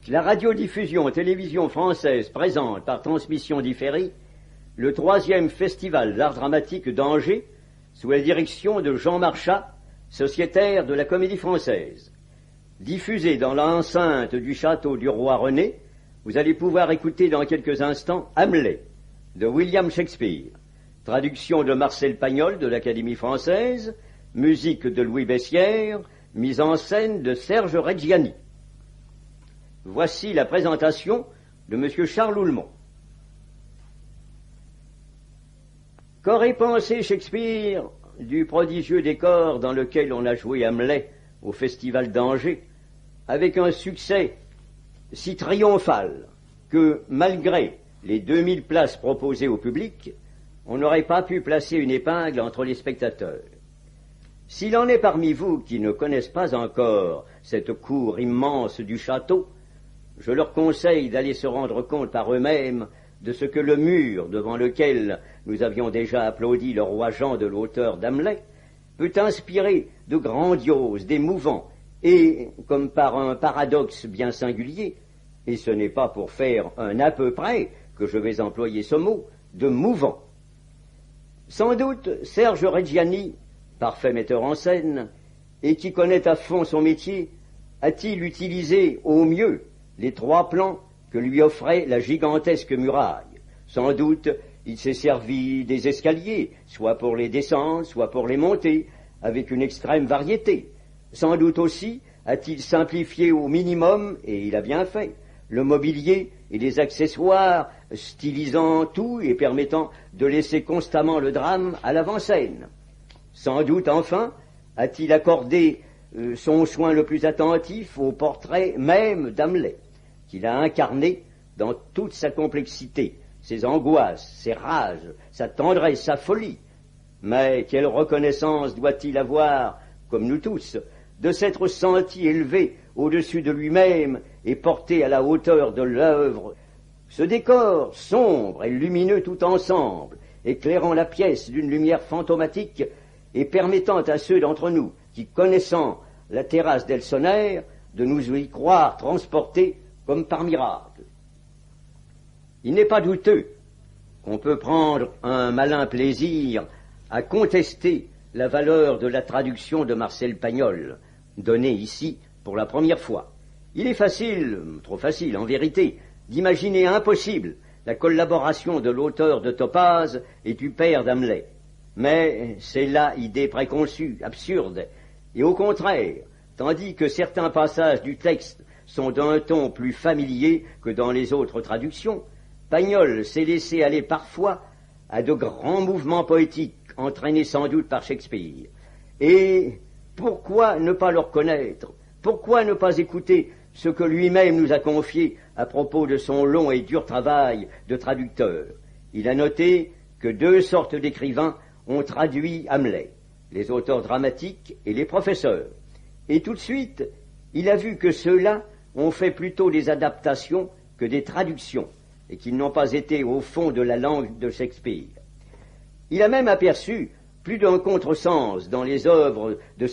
La radiodiffusion télévision française présente par transmission différée le 3e festival d'art dramatique d'Angers sous la direction de Jean Marchas, sociétaire de la Comédie Française. Diffusé dans l'enceinte du château du roi René, vous allez pouvoir écouter dans quelques instants Hamlet de William Shakespeare, traduction de Marcel Pagnol de l'Académie française, musique de Louis Bessières, mise en scène de Serge Reggiani. Voici la présentation de M. Charles Oulmont. Qu'aurait pensé Shakespeare du prodigieux décor dans lequel on a joué Hamlet au Festival d'Angers, avec un succès si triomphal que, malgré les 2000 places proposées au public, on n'aurait pas pu placer une épingle entre les spectateurs. S'il en est parmi vous qui ne connaissent pas encore cette cour immense du château, je leur conseille d'aller se rendre compte par eux-mêmes de ce que le mur devant lequel nous avions déjà applaudi le roi Jean de l'auteur d'Hamlet peut inspirer de grandiose, d'émouvant et, comme par un paradoxe bien singulier, et ce n'est pas pour faire un à peu près que je vais employer ce mot, de mouvant. Sans doute Serge Reggiani, parfait metteur en scène, et qui connaît à fond son métier, a-t-il utilisé au mieux les 3 plans que lui offrait la gigantesque muraille. Sans doute, il s'est servi des escaliers, soit pour les descendre, soit pour les monter, avec une extrême variété. Sans doute aussi a-t-il simplifié au minimum, et il a bien fait, le mobilier et les accessoires, stylisant tout et permettant de laisser constamment le drame à l'avant-scène. Sans doute, enfin, a-t-il accordé son soin le plus attentif au portrait même d'Hamlet, qu'il a incarné dans toute sa complexité, ses angoisses, ses rages, sa tendresse, sa folie. Mais quelle reconnaissance doit-il avoir, comme nous tous, de s'être senti élevé au-dessus de lui-même et porté à la hauteur de l'œuvre. Ce décor sombre et lumineux tout ensemble, éclairant la pièce d'une lumière fantomatique et permettant à ceux d'entre nous qui, connaissant la terrasse d'Elseneur, de nous y croire transportés comme par miracle. Il n'est pas douteux qu'on peut prendre un malin plaisir à contester la valeur de la traduction de Marcel Pagnol, donnée ici pour la première fois. Il est facile, trop facile en vérité, d'imaginer impossible la collaboration de l'auteur de Topaz et du père d'Hamlet. Mais c'est là idée préconçue, absurde, et au contraire, tandis que certains passages du texte sont d'un ton plus familier que dans les autres traductions, Pagnol s'est laissé aller parfois à de grands mouvements poétiques, entraînés sans doute par Shakespeare. Et pourquoi ne pas le reconnaître? Pourquoi ne pas écouter ce que lui-même nous a confié à propos de son long et dur travail de traducteur? Il a noté que 2 sortes d'écrivains ont traduit Hamlet, les auteurs dramatiques et les professeurs. Et tout de suite, il a vu que ceux-là ont fait plutôt des adaptations que des traductions, et qu'ils n'ont pas été au fond de la langue de Shakespeare. Il a même aperçu plus d'un contresens dans les œuvres de